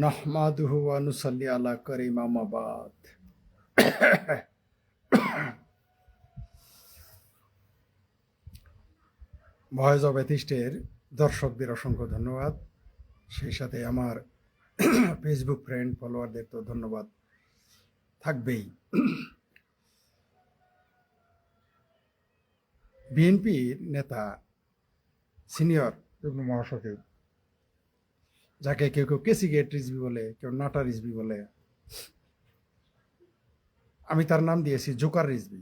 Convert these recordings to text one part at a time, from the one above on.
নাহমাদুহু ওয়া নুসাল্লি আলা কারীম আম্মা বাদ। ভয়েস অব এথিস্টের দর্শকদের অসংখ্য ধন্যবাদ। সেই সাথে আমার ফেসবুক ফ্রেন্ড ফলোয়ারদের তো ধন্যবাদ থাকবেই। বিএনপির নেতা সিনিয়র যুগ্ম মহাসচিব, যাকে কেউ কেউ কেসি গেট রিজভি বলে, কেউ নাটা রিজভি বলে, আমি তার নাম দিয়েছি জোকার রিজভি।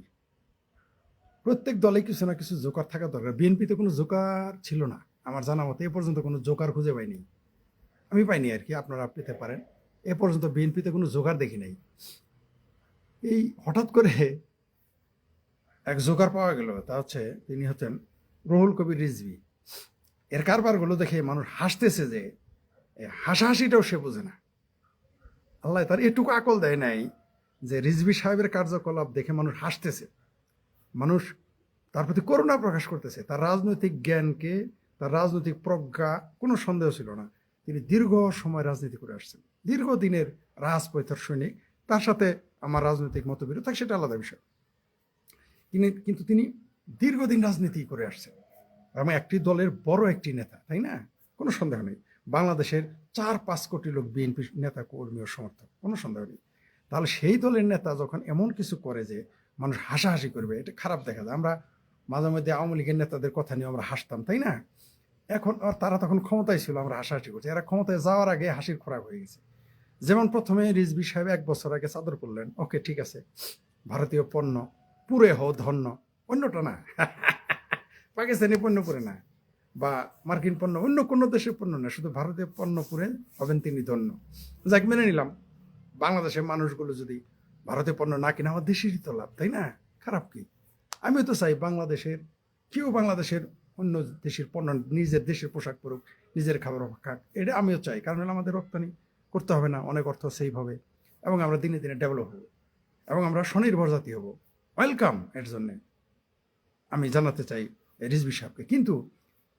প্রত্যেক দলে কিছু না কিছু জোকার থাকা দরকার। বিএনপিতে কোনো জোকার ছিল না আমার জানা মতে, এ পর্যন্ত কোনো জোকার খুঁজে পাইনি, আমি পাইনি আর কি, আপনারা পেতে পারেন। এ পর্যন্ত বিএনপিতে কোনো জোকার দেখি নাই। এই হঠাৎ করে এক জোকার পাওয়া গেল, তা হচ্ছে তিনি হচ্ছেন রুহুল কবির রিজভি। এর কারবারগুলো দেখে মানুষ হাসতেছে, যে হাসাহাসিটাও সে বোঝে না। আল্লাহ তার এটুকু আকল দেয় নাই যে রিজভি সাহেবের কার্যকলাপ দেখে মানুষ হাসতেছে, মানুষ তার প্রতি করুণা প্রকাশ করতেছে। তার রাজনৈতিক জ্ঞানকে, তার রাজনৈতিক প্রজ্ঞা কোনো সন্দেহ ছিল না। তিনি দীর্ঘ সময় রাজনীতি করে আসছেন, দীর্ঘদিনের রাজপথের সৈনিক। তার সাথে আমার রাজনৈতিক মতবিরোধ থাকে, সেটা আলাদা বিষয়। কিন্তু তিনি দীর্ঘদিন রাজনীতি করে আসছেন এবং একটি দলের বড় একটি নেতা, তাই না? কোনো সন্দেহ নেই। বাংলাদেশের 4-5 কোটি লোক বিএনপি নেতা কর্মী ও সমর্থক, কোনো সন্দেহ নেই। তাহলে সেই দলের নেতা যখন এমন কিছু করে যে মানুষ হাসাহাসি করবে, এটা খারাপ দেখা যায়। আমরা মাঝে মধ্যে আওয়ামী লীগের নেতাদের কথা নিয়ে আমরা হাসতাম, তাই না? এখন আর তারা তখন ক্ষমতায় ছিল, আমরা হাসাহাসি করছি। এরা ক্ষমতায় যাওয়ার আগে হাসির খোরাক হয়ে গেছে। যেমন প্রথমে রিজভী সাহেব 1 বছর আগে চাদর পরলেন, ওকে ঠিক আছে, ভারতীয় পণ্য পুরে হো ধন্য, অন্যটা না, পাকিস্তানি পণ্য পুরে না, বা মার্কিন পণ্য, অন্য কোনো দেশের পণ্য না, শুধু ভারতীয় পণ্য পুরে হবেন তিনি ধন্য। যাক, মেনে নিলাম। বাংলাদেশের মানুষগুলো যদি ভারতীয় পণ্য না কিনে, আমার দেশেরই তো লাভ, তাই না? খারাপ কি? আমিও তো চাই বাংলাদেশের কেউ বাংলাদেশের অন্য দেশের পণ্য, নিজের দেশের পোশাক পরুক, নিজের খাবার খাক, এটা আমিও চাই। কারণ হলো আমাদের রপ্তানি করতে হবে না, অনেক অর্থ সেভ হবে এবং আমরা দিনে দিনে ডেভেলপ হব এবং আমরা স্বনির্ভর জাতি হব। ওয়েলকাম এর জন্যে আমি জানাতে চাই রিজভী সাহেবকে। কিন্তু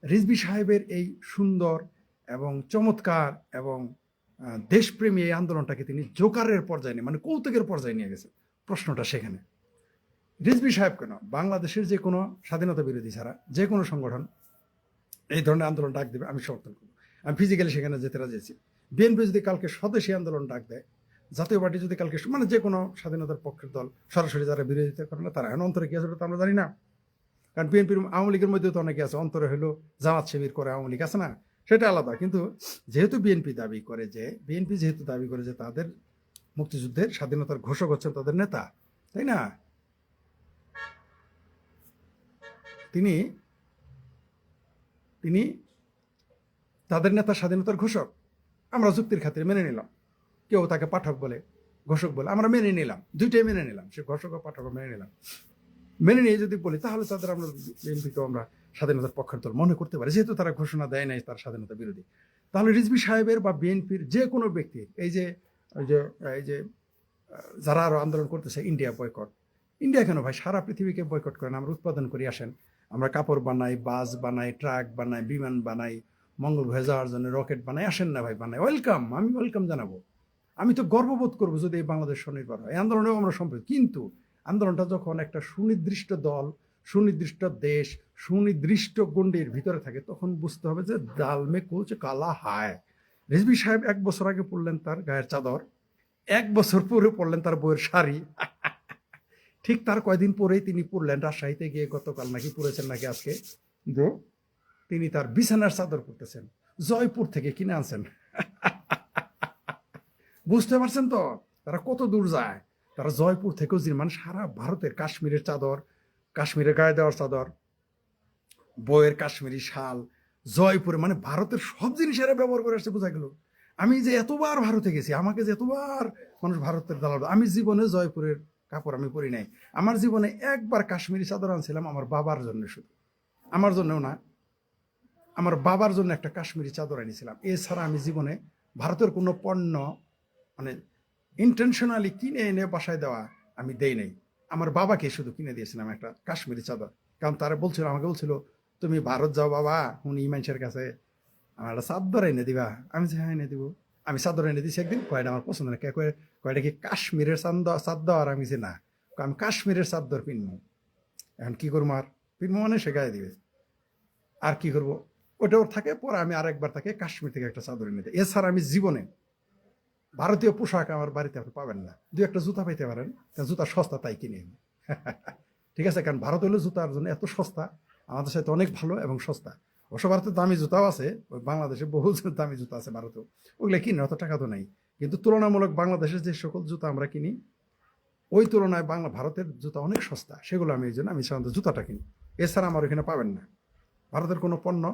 রিজভী সাহেবের এই সুন্দর এবং চমৎকার এবং দেশপ্রেমী এই আন্দোলনটাকে তিনি জোকারের পর্যায়ে নিয়ে, মানে কৌতুকের পর্যায়ে নিয়ে গেছে। প্রশ্নটা সেখানে, রিজভী সাহেব কেন বাংলাদেশের যে কোনো স্বাধীনতা বিরোধী ছাড়া যে কোনো সংগঠন এই ধরনের আন্দোলন ডাক দেবে, আমি সমর্থন করবো। আমি ফিজিক্যালি সেখানে যেতে রাজি আছি। বিএনপি যদি কালকে স্বদেশী আন্দোলন ডাক দেয়, জাতীয় পার্টি যদি কালকে, মানে যে কোনো স্বাধীনতার পক্ষের দল সরাসরি যারা বিরোধিতা করে না, তারা এখন অন্তরে কি আছে তো আমরা জানি না। কারণ বিএনপির, আওয়ামী লীগের মধ্যে তো অনেকে আছে অন্তরে হলো জামাত শিবির করে, আওয়ামী লীগ আছে না, সেটা আলাদা। কিন্তু যেহেতু বিএনপি দাবি করে যে তাদের মুক্তিযুদ্ধের স্বাধীনতার ঘোষক হচ্ছেন তাদের নেতা, তাই না? তিনি তিনি তাদের নেতা, স্বাধীনতার ঘোষক। আমরা যুক্তির খাতিরে মেনে নিলাম। কেউ তাকে পাঠক বলে, ঘোষক বলে, আমরা মেনে নিলাম, দুইটাই মেনে নিলাম, সে ঘোষক ও পাঠক মেনে নিলাম। মেনে নিয়ে যদি বলি, তাহলে তাদের আমরা বিএনপিকেও আমরা স্বাধীনতার পক্ষের দল মনে করতে পারি, যেহেতু তারা ঘোষণা দেয় নাই তার স্বাধীনতা বিরোধী। তাহলে রিজভী সাহেবের বা বিএনপির যে কোনো ব্যক্তির এই যে যারা আরো আন্দোলন করতেছে, ইন্ডিয়া বয়কট, ইন্ডিয়া কেন ভাই, সারা পৃথিবীকে বয়কট করেন, আমরা উৎপাদন করি, আসেন, আমরা কাপড় বানাই, বাস বানাই, ট্রাক বানাই, বিমান বানাই, মঙ্গল গ্রহে যাওয়ার জন্য রকেট বানাই, আসেন না ভাই, বানাই, ওয়েলকাম, আমি ওয়েলকাম জানাবো। আমি তো গর্ববোধ করবো যদি এই বাংলাদেশ স্বনির্ভর হয়। এই আন্দোলনেও আমরা সম্পৃক্ত। কিন্তু আন্দোলনটা যখন একটা সুনির্দিষ্ট দল, সুনির্দিষ্ট দেশ, সুনির্দিষ্ট গণ্ডির ভিতরে থাকে, তখন বুঝতে হবে যে দাল মে কুচ কালা হায়। রিজভী সাহেব 1 বছর আগে পড়লেন তার গায়ের চাদর, 1 বছর পরে পড়লেন তার বইয়ের শাড়ি, ঠিক তার কয়দিন পরেই তিনি পড়লেন রাজশাহীতে গিয়ে, গতকাল নাকি পড়েছেন নাকি আজকে, যে তিনি তার বিছানার চাদর পড়তেছেন, জয়পুর থেকে কিনে আনছেন। বুঝতে পারছেন তো তারা কত দূর যায়? তারা জয়পুর থেকেও মানে সারা ভারতের কাশ্মীরের চাদর, কাশ্মীরের গায়ে দেওয়ার চাদর, বইয়ের কাশ্মীরি শাল, জয়পুরে, মানে ভারতের সব জিনিস এরা ব্যবহার করে আসছে। বোঝা গেল আমি যে এতবার ভারতে গেছি, আমাকে যে এতবার মানুষ ভারতের দালাল, আমি জীবনে জয়পুরের কাপড় আমি পরি নাই। আমার জীবনে একবার কাশ্মীরি চাদর আনছিলাম আমার বাবার জন্য, শুধু আমার জন্যও না, আমার বাবার জন্য একটা কাশ্মীরি চাদর আনিছিলাম। এছাড়া আমি জীবনে ভারতের কোনো পণ্য, মানে ইন্টেনশনালি কিনে এনে বাসায় দেওয়া আমি দেই নাই। আমার বাবাকে শুধু কিনে দিয়েছিলাম একটা কাশ্মীরি চাদর, কারণ তারা বলছিল, আমাকে বলছিল, তুমি ভারত যাও বাবা, উনি মানুষের কাছে আমার একটা চাদর এনে দিবা। আমি যে হ্যাঁ এনে দিব। আমি চাদর এনে দিছি একদিন, কয়টা আমার পছন্দ না, কয়টা কি কাশ্মীরের চাদর, আমি যে না, আমি কাশ্মীরের চাদর পিনবো। এখন কি করবো, আর পিনবো মানে সে গায়ে দিবে, আর কি করবো, ওটা ওর থাকে। পরে আমি আরেকবার তাকে কাশ্মীর থেকে একটা চাদর এনে দিই। এছাড়া আমি জীবনে ভারতীয় পোশাক আমার বাড়িতে আপনি পাবেন না। দু একটা জুতা পাইতে পারেন, জুতা সস্তা তাই কিনে আনি। ঠিক আছে, কারণ ভারত হলো জুতার জন্য এত সস্তা, আমাদের সাথে অনেক ভালো এবং সস্তা। অবশ্য ভারতে দামি জুতাও আছে, ওই বাংলাদেশে বহু দামি জুতা আছে ভারতেও, ওগুলো কিনে অত টাকা তো নাই। কিন্তু তুলনামূলক বাংলাদেশের যে সকল জুতা আমরা কিনি, ওই তুলনায় ভারতের জুতা অনেক সস্তা, সেগুলো আমি এই জন্য আমি সাধারণত জুতাটা কিনি। এছাড়া আমার ওখানে পাবেন না ভারতের কোনো পণ্য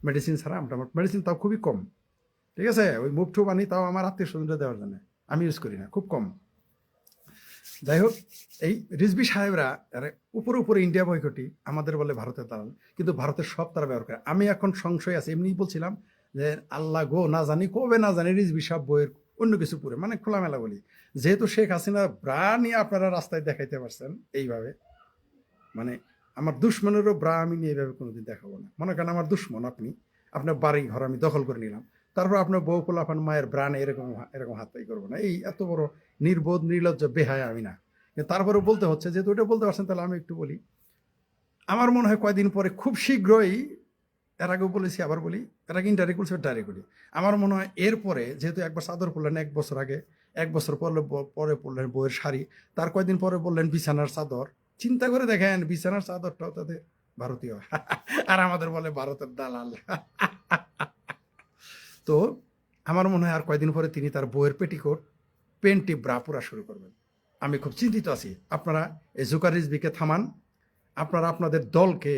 মেডিসিন ছাড়া। আমরা মেডিসিন তাও খুবই কম, ঠিক আছে, ওই মুভ টুব আনি তাও আমার আত্মীয় স্বজনরা দেওয়ার জন্য, আমি ইউজ করি না, খুব কম। যাই হোক, এই রিজভী সাহেবরা উপরে উপরে ইন্ডিয়া বয়কটি, আমাদের বলে ভারতের দালাল, কিন্তু ভারতের সব তারা ব্যবহার করে। আমি এখন সংশয় আছে, এমনি বলছিলাম যে আল্লাহ গো, না জানি কবে না জানি রিজভী সাহেব বইয়ের অন্য কিছু পরে, মানে খোলামেলা বলি, যেহেতু শেখ হাসিনা ব্রা নিয়ে আপনারা রাস্তায় দেখাইতে পারছেন এইভাবে, মানে আমার দুশ্মনেরও ব্রা আমি নিয়ে এইভাবে কোনোদিন দেখাবো না। মনে করেন আমার দুশ্মন আপনি, আপনার বাড়ি ঘর আমি দখল করে নিলাম, তারপর আপনার বউ পোলাপান মায়ের ব্রানে এরকম এরকম হাতটাই করবো না। এই এত বড় নির্বোধ নির্লজ্জ বেহায়া আমি না। তারপরে বলতে হচ্ছে, যেহেতু ওটা বলতে পারছেন, তাহলে আমি একটু বলি। আমার মনে হয় কয়দিন পরে খুব শীঘ্রই, এর আগেও বলেছি আবার বলি, এর আগে ইন্টারেক্ট করছি, ডাইরেক্ট করি, আমার মনে হয় এরপরে, যেহেতু একবার চাদর পরলেন 1 বছর আগে, 1 বছর পরে পরলেন বইয়ের শাড়ি, তার কয়দিন পরে বললেন বিছানার চাদর। চিন্তা করে দেখেন, বিছানার চাদরটাও তাদের ভারতীয়, আর আমাদের বলে ভারতের দালাল। তো আমার মনে হয় আর কয়দিন পরে তিনি তার বইয়ের পেটিকোট পেন্টি ব্রা পরা শুরু করবেন। আমি খুব চিন্তিত আছি। আপনারা এই জোকার রিজভিকে থামান। আপনারা আপনাদের দলকে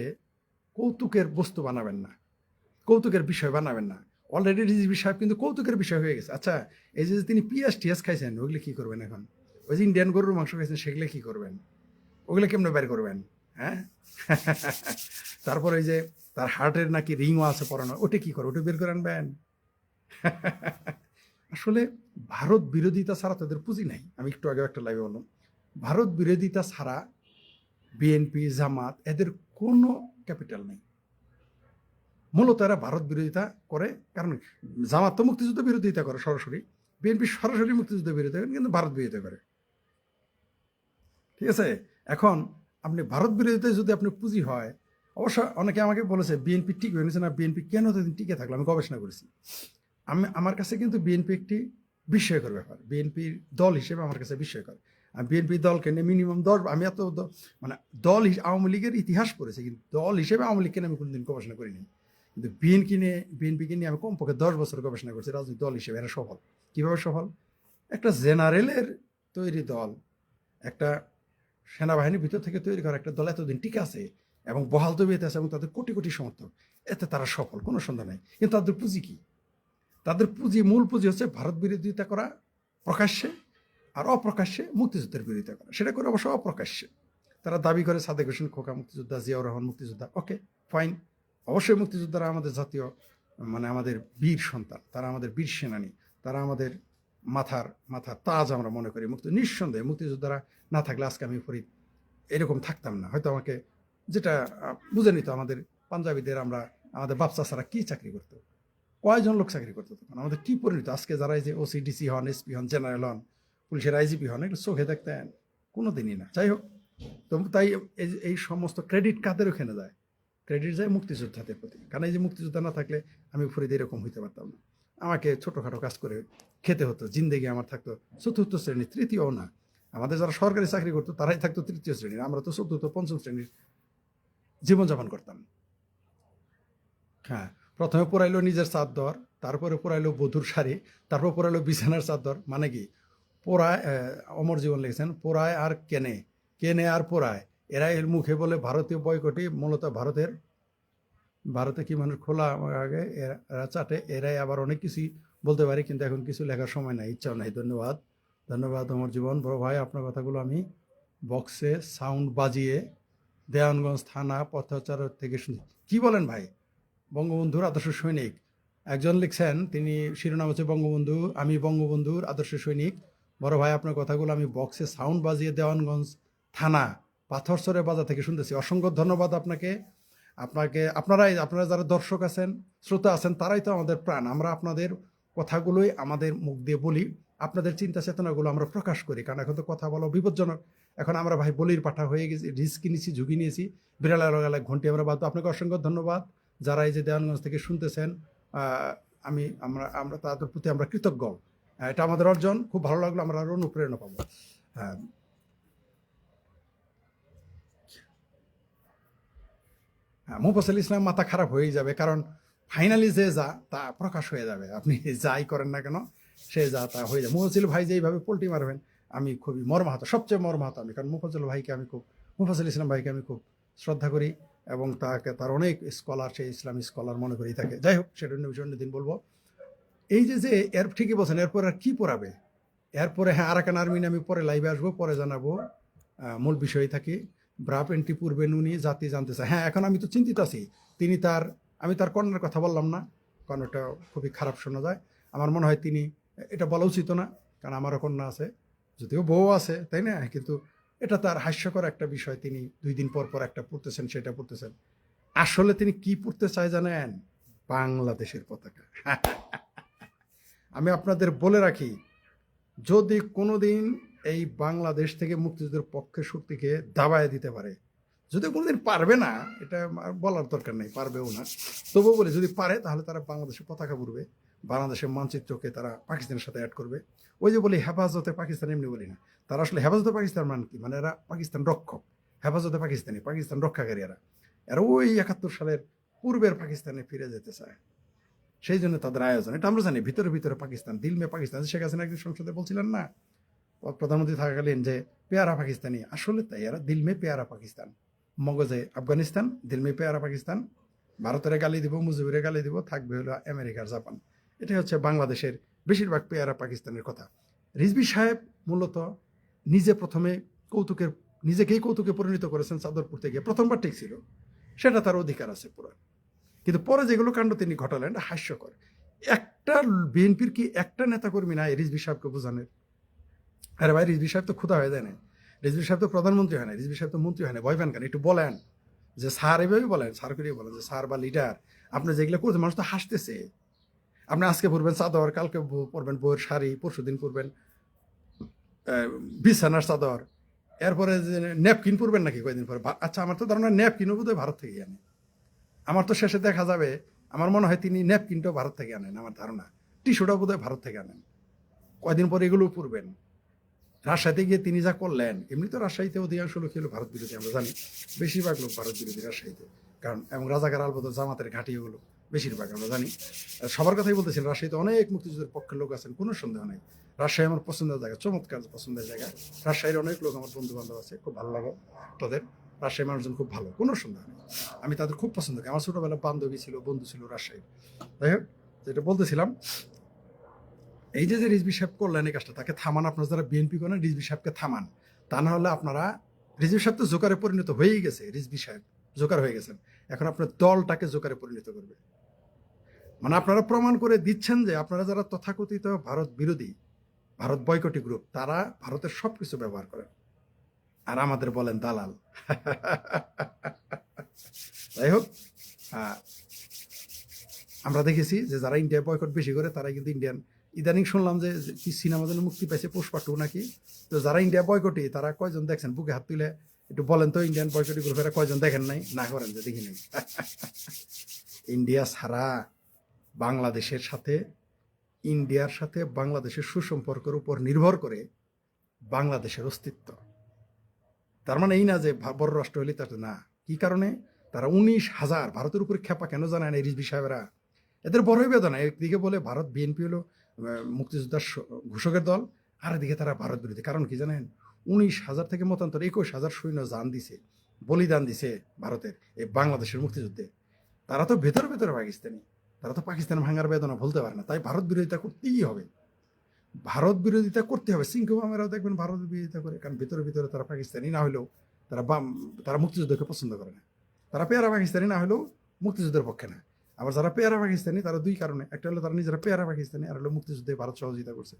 কৌতুকের বস্তু বানাবেন না, কৌতুকের বিষয় বানাবেন না। অলরেডি রিজভি সাহেব কিন্তু কৌতুকের বিষয় হয়ে গেছে। আচ্ছা, এই যে তিনি টিএস খাইছেন, ওগুলো কি করবেন এখন? ওই যে ইন্ডিয়ান গরুর মাংস খাইছেন, সেগুলো কি করবেন? ওগুলো কেমনে বের করবেন? হ্যাঁ। তারপর ওই যে তার হার্টের নাকি রিংও আছে পরানো, ওটা কি করে, ওটা বের করে আনবেন? আসলে ভারত বিরোধিতা ছাড়া তাদের পুঁজি নাই। আমি একটু আগে একটা লাইভে বললাম, ভারত বিরোধিতা ছাড়া বিএনপি জামাত এদের কোনো ক্যাপিটাল নেই। মূলত এরা ভারত বিরোধিতা করে, কারণ জামাত তো মুক্তিযুদ্ধ বিরোধিতা করে সরাসরি, বিএনপি সরাসরি মুক্তিযুদ্ধ বিরোধিতা করে, কিন্তু ভারত বিরোধিতা করে। ঠিক আছে, এখন আপনি ভারত বিরোধিতায় যদি আপনি পুঁজি হয়, অবশ্য অনেকে আমাকে বলেছে বিএনপি ঠিক হয়ে নিয়েছে না, বিএনপি কেন এতদিন টিকে থাকলো, আমি গবেষণা করেছি। আমার কাছে কিন্তু বিএনপি একটি বিস্ময়কর ব্যাপার, বিএনপির দল হিসেবে আমার কাছে বিস্ময়কর। আমি বিএনপি দলকে নিয়ে মিনিমাম আমি এত মানে দল আওয়ামী লীগের ইতিহাস পড়েছি, কিন্তু দল হিসেবে আওয়ামী লীগকে নিয়ে আমি কোনোদিন গবেষণা করিনি। কিন্তু বিএনপিকে নিয়ে আমি কমপক্ষে 10 বছর গবেষণা করছি রাজনৈতিক দল হিসেবে। এরা সফল কীভাবে সফল? একটা জেনারেলের তৈরি দল, একটা সেনাবাহিনীর ভিতর থেকে তৈরি করা একটা দল এতদিন টিকে আছে এবং বহাল তবিয়তে আছে, এবং তাদের কোটি কোটি সমর্থক, এতে তারা সফল, কোনো সন্দেহ নেই। কিন্তু তাদের পুঁজি কি? তাদের পুঁজি, মূল পুঁজি হচ্ছে ভারত বিরোধিতা করা প্রকাশ্যে, আর অপ্রকাশ্যে মুক্তিযুদ্ধের বিরোধিতা করা। সেটা করে অবশ্য অপ্রকাশ্যে। তারা দাবি করে সাদেক হোসেন খোকা মুক্তিযোদ্ধা, জিয়াউর রহমান মুক্তিযোদ্ধা, ওকে ফাইন, অবশ্যই মুক্তিযোদ্ধারা আমাদের জাতীয়, মানে আমাদের বীর সন্তান, তারা আমাদের বীর সেনানী, তারা আমাদের মাথার তাজ আমরা মনে করি। নিঃসন্দেহে মুক্তিযোদ্ধারা না থাকলে আজকে আমি ফরিদ এরকম থাকতাম না। হয়তো আমাকে, যেটা বুঝে নিত আমাদের পাঞ্জাবিদের, আমাদের বাপচা ছাড়া কী চাকরি করতো, কয়জন লোক চাকরি করতো তখন, আমাদের কী পরিণত। আজকে যারা এই যে ওসিডিসি হন, এসপি হন, জেনারেল হন, পুলিশের আইজিপি হন, এগুলো চোখে দেখতেন? কোনো দিনই না। যাই হোক, তো তাই এই সমস্ত ক্রেডিট কাদের ওখানে যায়? ক্রেডিট যায় মুক্তিযোদ্ধাদের প্রতি। কারণ এই যে মুক্তিযোদ্ধা না থাকলে আমি ফরিদ এরকম হইতে পারতাম না। আমাকে ছোটোখাটো কাজ করে খেতে হতো, জিন্দেগি আমার থাকতো চতুর্থ শ্রেণী, তৃতীয়ও না। আমাদের যারা সরকারি চাকরি করতো তারাই থাকতো তৃতীয় শ্রেণীর, আমরা তো চতুর্থ পঞ্চম শ্রেণীর জীবনযাপন করতাম। হ্যাঁ, প্রথমে পরাইলো নিজের চাদর, তারপরে পরাইলো বধুর শাড়ি, তারপর পরাইলো বিছানার চাদর। মানে কি, পোড়ায়, অমর জীবন লিখেছেন, পোড়ায় আর কেনে, কেনে আর পোড়ায়, এরাই মুখে বলে ভারতীয় বয়কটি। মূলত ভারতে কি মানুষ খোলা আগে এরা চাটে, এরাই আবার অনেক কিছুই বলতে পারি, কিন্তু এখন কিছু লেখার সময় নাই, ইচ্ছাও নাই। ধন্যবাদ অমর জীবন বড় ভাই, আপনার কথাগুলো আমি বক্সে সাউন্ড বাজিয়ে দেওয়ানগঞ্জ থানা পথচারক থেকে শুনি। কি বলেন ভাই? বঙ্গবন্ধুর আদর্শ সৈনিক একজন লিখছেন, তিনি শিরোনাম হচ্ছে বঙ্গবন্ধু, আমি বঙ্গবন্ধুর আদর্শ সৈনিক। বড় ভাই, আপনার কথাগুলো আমি বক্সে সাউন্ড বাজিয়ে দেওয়ানগঞ্জ থানা পাথরচরের বাজার থেকে শুনতেছি। অসংখ্য ধন্যবাদ আপনাকে। আপনারা যারা দর্শক আছেন, শ্রোতা আছেন, তারাই তো আমাদের প্রাণ। আমরা আপনাদের কথাগুলোই আমাদের মুখ দিয়ে বলি, আপনাদের চিন্তা চেতনাগুলো আমরা প্রকাশ করি, কারণ এখন তো কথা বলা বিপজ্জনক। এখন আমরা ভাই বলির পাঠা হয়ে গেছি, রিস্ক নিয়েছি, ঝুঁকি নিয়েছি, বিড়ালের গলায় ঘন্টি আমরা বাদ। আপনাকে অসংখ্য ধন্যবাদ যারা এই যে দেওয়ানগঞ্জ থেকে শুনতেছেন। আমরা তাদের প্রতি আমরা কৃতজ্ঞ। এটা আমাদের অর্জন, খুব ভালো লাগলো, আমরা আরও অনুপ্রেরণা পাবো। হ্যাঁ, মুফাজ্জল ইসলাম মাথা খারাপ হয়ে যাবে, কারণ ফাইনালি যে যা তা প্রকাশ হয়ে যাবে। আপনি যাই করেন না কেন, সে যা তা হয়ে যাবে। মুফাজ্জল ভাই যেইভাবে পোল্টি মারবেন, আমি খুবই মর্মাহত, সবচেয়ে মর্মাহত আমি, কারণ মুফাজ্জল ইসলাম ভাইকে আমি খুব শ্রদ্ধা করি, এবং তার অনেক স্কলার, সেই ইসলামী স্কলার মনে করি তাকে। যাই হোক, সেটা অন্য দিন বলবো। এই যে এর ঠিকই বলছেন, এরপর আর কি পড়াবে? এরপরে হ্যাঁ, আরাকান আর্মি আমি পরে লাইভে আসবো, পরে জানাবো। মূল বিষয় থাকি ব্রাপ এন্ট্রি পূর্বে নুনি জাতি জানতে চায়। হ্যাঁ, এখন আমি তো চিন্তিত আছি। আমি তার কন্যার কথা বললাম না, কারণ ওটা খুবই খারাপ শোনা যায়। আমার মনে হয় এটা বলা উচিত না, কারণ আমারও কন্যা আছে, যদিও বউ আছে, তাই না? কিন্তু এটা তার হাস্যকর একটা বিষয়। তিনি 2 দিন পর পর একটা পড়তেছেন, সেটা পড়তেছেন। আসলে তিনি কি পড়তে চায় জানেন? বাংলাদেশের পতাকা। আমি আপনাদের বলে রাখি, যদি কোনোদিন এই বাংলাদেশ থেকে মুক্তিযুদ্ধের পক্ষে শক্তিকে দাবায় দিতে পারে, যদি কোনোদিন পারবে না, এটা বলার দরকার নেই, পারবেও না, তবুও বলি যদি পারে, তাহলে তারা বাংলাদেশের পতাকা উড়বে, বাংলাদেশের মানচিত্রকে তারা পাকিস্তানের সাথে অ্যাড করবে। ওই যে বলি হেফাজতে পাকিস্তান, এমনি বলি না, তারা আসলে হেফাজতে পাকিস্তান মানে কি? মানে এরা পাকিস্তান রক্ষক, হেফাজতে পাকিস্তান রক্ষাকারী। এরা ওই 71 সালের পূর্বের পাকিস্তানে ফিরে যেতে চায়, সেই জন্য তাদের আয়োজন। এটা আমরা জানি, ভিতরে ভিতরে পাকিস্তান, দিল মে পাকিস্তান। শেখ হাসিনা একদিন সংসদে বলছিলেন না, প্রধানমন্ত্রী থাকাকালীন, যে পেয়ারা পাকিস্তানি। আসলে তাই, এরা দিল মে পেয়ারা পাকিস্তান, মগজে আফগানিস্তান, দিল মে পেয়ারা পাকিস্তান। ভারতের গালি দিব, মুজিবের গালি দিব, থাকবে হলো আমেরিকার জাপান। এটাই হচ্ছে বাংলাদেশের বেশিরভাগ পেয়ারা পাকিস্তানের কথা। রিজভী সাহেব মূলত প্রথমে নিজেকেই কৌতুকে পরিণত করেছেন চাদর পড়তে গিয়ে। প্রথমবার ঠিক ছিল, সেটা তার অধিকার আছে পুরো, কিন্তু পরে যেগুলো কাণ্ড তিনি ঘটালেন হাস্যকর। একটা বিএনপির কি একটা নেতাকর্মী নাই রিজভী সাহেবকে বোঝানোর? আরে ভাই, রিজভী সাহেব তো ক্ষুধা হয়ে যায় না, রিজভী সাহেব তো প্রধানমন্ত্রী হয় না, রিজভী সাহেব তো মন্ত্রী হয় না। ভয় পান কেন? একটু বলেন যে স্যার, এভাবে বলেন, স্যার করিয়ে বলেন যে স্যার বা লিডার, আপনি যেগুলো করছেন, মানুষ তো হাসতেছে। আপনি আজকে পরবেন চাদর, কালকে পরবেন বউয়ের শাড়ি, পরশুদিন পরবেন বিছানার চাদর, এরপরে যে ন্যাপকিন পরবেন নাকি কয়েকদিন পরে? আচ্ছা, আমার তো ধারণা ন্যাপকিনও বোধহয় ভারত থেকে আনে। আমার তো শেষে দেখা যাবে, আমার মনে হয় তিনি ন্যাপকিনটাও ভারত থেকে আনেন, আমার ধারণা। টিস্যুটাও বোধহয় ভারত থেকে আনেন। কয়দিন পরে এগুলো পরবেন। রাজশাহীতে গিয়ে তিনি যা করলেন, এমনি তো রাজশাহীতে অধিকাংশ লোক হলো ভারত বিরোধী, আমরা জানি বেশিরভাগ লোক ভারত বিরোধী রাজশাহীতে, কারণ এবং রাজাকার আলবদর জামাতের ঘাঁটি এগুলো বেশিরভাগ আমরা জানি। সবার কথাই বলতেছেন, রাজশাহীতে অনেক মুক্তিযুদ্ধের পক্ষের লোক আছেন, কোনো সন্দেহ নেই। রাজশাহী আমার পছন্দের জায়গা, চমৎকার পছন্দের জায়গা। রাজশাহীর অনেক লোক আমার বন্ধু বান্ধব আছে, খুব ভালো লাগে তাদের। রাজশাহী মানুষজন খুব ভালো, কোনো সন্দেহ নেই। আমি তাদের খুব পছন্দ করি। আমার ছোটবেলা বান্ধবী ছিল, বন্ধু ছিল রাজশাহী। যাই হোক, যেটা বলতেছিলাম, এই যে রিজভী সাহেব করলেন এই কাজটা, তাকে থামান। আপনারা যারা বিএনপি করেন, রিজভী সাহেবকে থামান। তা না হলে আপনারা, রিজভী সাহেব তো জোকারে পরিণত হয়েই গেছে, রিজভী সাহেব জোকার হয়ে গেছেন, এখন আপনার দলটাকে জোকারে পরিণত করবে। মানে আপনারা প্রমাণ করে দিচ্ছেন যে আপনারা যারা তথাকথিত ভারত বিরোধী, ভারত বয়কটি গ্রুপ, তারা ভারতের সবকিছু ব্যবহার করেন, আর আমাদের বলেন দালাল। যাই হোক, আমরা দেখেছি যে যারা ইন্ডিয়া বয়কট বেশি করে, তারা কিন্তু ইন্ডিয়ান। ইদানিং শুনলাম যে কি সিনেমা যেন মুক্তি পাইছে, পুষ্পা 2 নাকি। তো যারা ইন্ডিয়া বয়কটি, তারা কয়জন দেখছেন? বুকে হাত তুলে একটু বলেন তো, ইন্ডিয়ান বয়কটি গ্রুপেরা কয়জন দেখেন নাই? না করেন যে দেখি নাই। ইন্ডিয়া ছাড়া বাংলাদেশের সাথে, ইন্ডিয়ার সাথে বাংলাদেশের সুসম্পর্কের উপর নির্ভর করে বাংলাদেশের অস্তিত্ব। তার মানে এই না যে বড় রাষ্ট্র হলে তার না। কি কারণে? তারা 19,000 ভারতের উপরে খেপা কেন জানায় না রিজভী সাহেবরা? এদের বড়ই বেদনা। একদিকে বলে ভারত বিএনপি হলো মুক্তিযোদ্ধার ঘোষকের দল, আর এদিকে তারা ভারত বিরোধী। কারণ কি জানেন? 19,000 থেকে মতান্তর 21,000 সৈন্য জান দিছে, বলিদান দিছে ভারতের এই বাংলাদেশের মুক্তিযুদ্ধে। তারা তো ভেতরে ভেতরে পাকিস্তানি, তারা তো পাকিস্তান ভাঙার বেদনা ভুলতে পারে না। তাই ভারত বিরোধিতা করতেই হবে, ভারত বিরোধিতা করতে হবে। সিংহবামেরাও দেখবেন ভারত বিরোধিতা করে, কারণ ভিতরে ভিতরে তারা পাকিস্তানি না হলেও তারা মুক্তিযুদ্ধকে পছন্দ করে না। তারা পেয়ারা পাকিস্তানি না হলেও মুক্তিযুদ্ধের পক্ষে না। আবার যারা পেয়ারা পাকিস্তানি, তারা 2 কারণে, একটা হলো তারা নিজেরা পেয়ারা পাকিস্তানি, আর হলো মুক্তিযুদ্ধে ভারত সহযোগিতা করছে।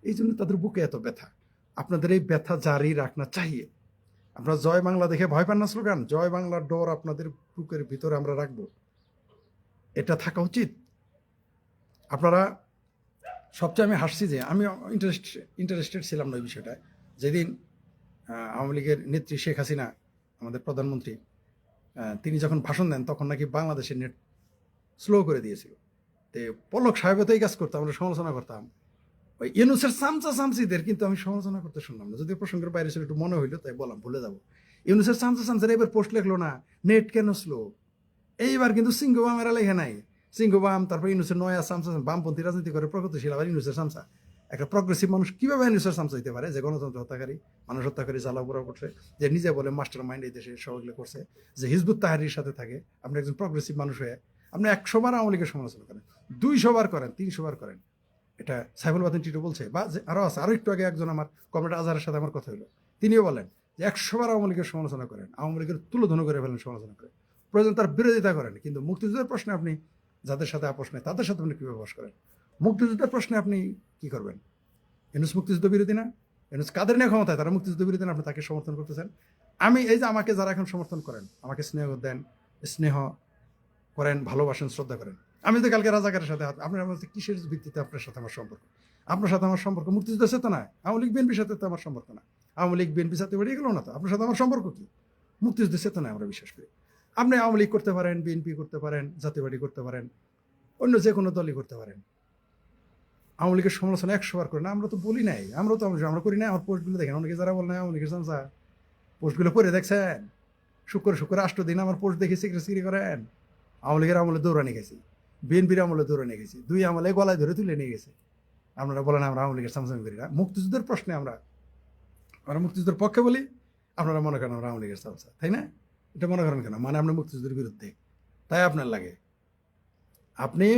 এই জন্য তাদের বুকে এত ব্যথা। আপনাদের এই ব্যথা জারি রাখনা চাহিয়ে, আপনারা জয় বাংলা দেখে ভয় পান না স্লোগান, জয় বাংলার ডোর আপনাদের বুকের ভিতরে আমরা রাখবো, এটা থাকা উচিত। আপনারা সবচেয়ে আমি হাসছি যে আমি ইন্টারেস্টেড ছিলাম না ওই বিষয়টায়। যেদিন আওয়ামী লীগের নেত্রী শেখ হাসিনা, আমাদের প্রধানমন্ত্রী, তিনি যখন ভাষণ দেন তখন নাকি বাংলাদেশের নেট স্লো করে দিয়েছিল। তো পলক সাহেব তো এই কাজ করতাম, আমরা সমালোচনা করতাম। ওই ইউনুসের চামচা চামচিদের কিন্তু আমি সমালোচনা করতে শুনলাম না, যদি প্রসঙ্গের বাইরে ছিল একটু মনে হইলো তাই বললাম, ভুলে যাবো। ইউনুসের চামচা চামচার এবার পোস্ট লেখলো না নেট কেন স্লো, এইবার কিন্তু সিংহবামেরা লেখে নাই। সিংহবাম, তারপর ইউনুসের নয়া চামচা, বামপন্থী রাজনীতি করে প্রগতিশীল, আবার ইউনুসের চামচা। একটা প্রগ্রেসিভ মানুষ কিভাবে ইউনুসের চামচা হইতে পারে, যে গণতন্ত্র হত্যাকারী, মানুষ হত্যাকারী, জ্বালাপোড়া করছে, যে নিজে বলে মাস্টার মাইন্ড এই দেশে সবগুলো করছে, যে হিজবুত তাহারির সাথে থাকে। আপনি একজন প্রগ্রেসিভ মানুষ হয়ে আপনি 100 বার আওয়ামী লীগের সমালোচনা করেন, 200 বার করেন, 300 বার করেন। এটা সাইফুল বাতিন টিটু বলছে, বা আরও আছে, আরও একটু আগে একজন আমার কমরেড আজহারের সাথে আমার কথা হলো, তিনিও বলেন যে 100 বার আওয়ামী লীগের সমালোচনা করেন, আওয়ামী লীগের তুলোধন করে ফেলেন, সমালোচনা করেন, প্রয়োজন তার বিরোধিতা করেন, কিন্তু মুক্তিযুদ্ধের প্রশ্নে আপনি যাদের সাথে আপোষ নেই তাদের সাথে আপনি কীভাবে বস করেন? মুক্তিযুদ্ধের প্রশ্নে আপনি কি করবেন? ইউনুস মুক্তিযুদ্ধ বিরোধী না? ইউনুস কাদের নিয়ে ক্ষমতায় তারা মুক্তিযুদ্ধ বিরোধী না? আপনি তাকে সমর্থন করতেছেন। আমি এই যে আমাকে যারা এখন সমর্থন করেন, আমাকে স্নেহ দেন, স্নেহ করেন, ভালোবাসেন, শ্রদ্ধা করেন, আমি তো কালকে রাজাকারের সাথে আপনার বলতে কিসের ভিত্তিতে আপনার সাথে আমার সম্পর্ক? আপনার সাথে আমার সম্পর্ক মুক্তিযুদ্ধের সাথে না, আওয়ামী লীগ বিএনপির সাথে তো আমার সম্পর্ক না, আওয়ামী লীগ বিএনপির সাথে বেরিয়ে গেল না তো, আপনার সাথে আমার সম্পর্ক কি? মুক্তিযুদ্ধের সাথে না আমরা বিশ্বাস করি। আপনি আওয়ামী লীগ করতে পারেন, বিএনপি করতে পারেন, জাতীয় পার্টি করতে পারেন, অন্য যে কোনো দলই করতে পারেন। আওয়ামী লীগের সমালোচনা 100 বার করে না, আমরা তো বলি নাই, আমরা করি না। আমার পোস্টগুলো দেখেন, অনেকে যারা বলেন আওয়ামী লীগের চামচা, পোস্টগুলো পড়ে দেখছেন? শুক্র 8 দিন আমার পোস্ট দেখে সিক্রেসিরি করেন। আওয়ামী লীগের আমলে দৌড়ানি গেছি, বিএনপির আমলে দৌড়ানি গেছি, 2 আমলে গলায় ধরে তুলে নিয়ে গেছে। আপনারা বলেন আমরা আওয়ামী লীগের চামচামি করি না। মুক্তিযুদ্ধের প্রশ্নে আমরা মুক্তিযুদ্ধের পক্ষে বলি, আপনারা মনে করেন আমরা আওয়ামী লীগের চামচা, তাই না? এটা মনে করেন কেন? মানে আমরা মুক্তিযুদ্ধের বিরুদ্ধে, তাই আপনার লাগে। আপনি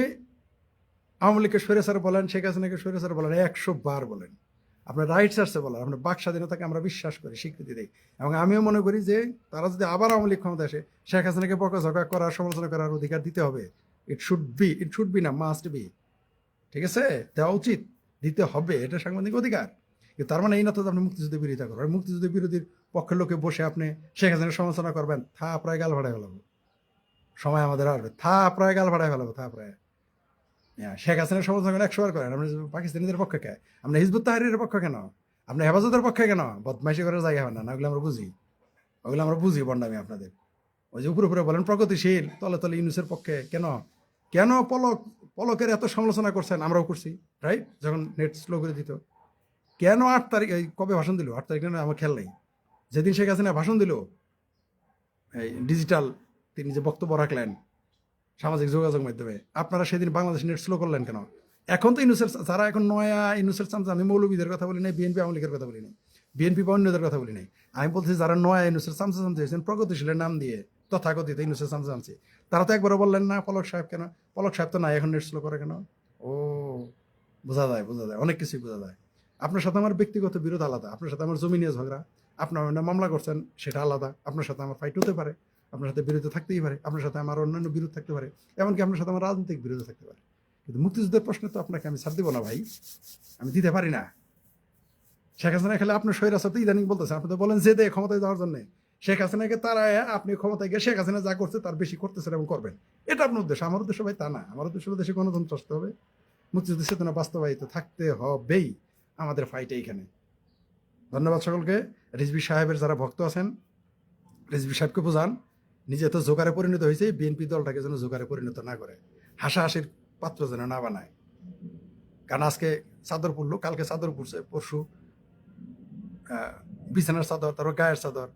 আওয়ামী লীগকে স্বৈরাচার বলেন, শেখ হাসিনাকে স্বৈরাচার বলেন, 100 বার বলেন, আপনার রাইটস আছে বলার, আপনার বাক স্বাধীনতাকে আমরা বিশ্বাস করি, স্বীকৃতি দিই। এবং আমিও মনে করি যে তারা যদি আবার আওয়ামী লীগ ক্ষমতা আসে, শেখ হাসিনাকে বকাঝকা করার, সমালোচনা করার অধিকার দিতে হবে। ইট শুড বি না, মাস্ট বি। ঠিক আছে, দেওয়া উচিত, দিতে হবে, এটা সাংবাদিক অধিকার। কিন্তু তার মানে এই না তো আপনি মুক্তিযুদ্ধ বিরোধিতা করবেন, মুক্তিযুদ্ধ বিরোধীর পক্ষের লোকে বসে আপনি শেখ হাসিনার সমালোচনা করবেন, প্রায় গাল ভাড়ায় ফেলাবো, সময় আমাদের আসবে, প্রায় গাল ভাড়ায় ফেলাবো, প্রায়। শেখ হাসিনার সমালোচনা 100 বার করেন, আপনি পাকিস্তানিদের পক্ষে কে? আপনি হিজবুত তাহরিরের পক্ষে কেন? আপনি হেফাজতের পক্ষে কেন? বদমাইশি করার জায়গা হয় না, ওগুলো আমরা বুঝি, ওগুলো আমরা বুঝি বন্ডামি আপনাদের। ওই যে উপরে বলেন প্রগতিশীল, তলে তলে ইউনুসের পক্ষে কেন? কেন পলকের এত সমালোচনা করছেন? আমরাও করছি, রাইট? যখন নেট স্লো করে দিত, কেন 8 তারিখ, কবে ভাষণ দিল? 8 তারিখ না, আমার খেয়াল নেই। যেদিন শেখ হাসিনা ভাষণ দিল, এই ডিজিটাল তিনি যে বক্তব্য রাখলেন সামাজিক যোগাযোগ মাধ্যমে, আপনারা সেদিন বাংলাদেশ নেট স্লো করলেন কেন? এখন তো ইউনুসের যারা এখন নয়া ইউনুসের চামচা, আমি মৌলবীদের কথা বলি নাই, বিএনপি আওয়ামী লীগের কথা বলি নাই, বিএনপি বা অন্যদের কথা বলি নাই, আমি বলছি যারা নয়া ইউনুসের চামচা হয়েছেন প্রগতিশীলের নাম দিয়ে, তথাকথিত ইউনুসের চামচা চামচি, তারা তো একবারও বললেন না পলক সাহেব কেন? পলক সাহেব তো নাই, এখন নেট স্লো করে কেন? ও, বোঝা যায়, অনেক কিছুই বোঝা যায়। আপনার সাথে আমার ব্যক্তিগত বিরোধ আলাদা, আপনার সাথে আমার জমি নিয়ে ঝগড়া, আপনার মামলা করছেন সেটা আলাদা, আপনার সাথে আমার ফাইট হতে পারে, আপনার সাথে বিরোধ থাকতেই পারে, আপনার সাথে আমার অন্যান্য বিরোধ থাকতে পারে, এমনকি আপনার সাথে আমার রাজনৈতিক বিরোধ থাকতে পারে। কিন্তু মুক্তিযুদ্ধের প্রশ্নে তো আপনাকে আমি ছাড় দিব না ভাই, আমি দিতে পারি না। শেখ হাসিনা খেলে আপনার স্বৈরাচার তো ইদানিং বলতেছে, আপনি তো বলেন যে ক্ষমতায় যাওয়ার জন্য শেখ হাসিনাকে তারা, আপনি ক্ষমতায় গিয়ে শেখ হাসিনা যা করছে তার বেশি করতেছেন এবং করবেন, এটা আপনার উদ্দেশ্য। আমার উদ্দেশ্য ভাই তা না, আমার উদ্দেশ্য দেশে গণতন্ত্র আসতে হবে, মুক্তিযুদ্ধের চেতনা বাস্তবায়িত থাকতে হবেই, আমাদের ফাইট এইখানে। ধন্যবাদ সকলকে। রিজভী সাহেবের যারা ভক্ত আছেন, রিজভী সাহেবকে বোঝান নিজে তো জোকারে পরিণত হয়েছে, বিএনপি দলটাকে যেন জোকারে পরিণত না করে, হাসাহাসির পাত্র যেন না বানায়। কারণ আজকে চাদর পরলো, কালকে চাদর পরছে, পরশু বিছানার চাদর, তারপর গায়ের চাদর,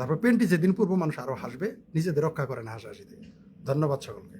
তারপর পেন্টি যেদিন পূর্ব মানুষ আরো হাসবে, নিজেদের রক্ষা করেন হাসাহাসি থেকে। ধন্যবাদ সকলকে।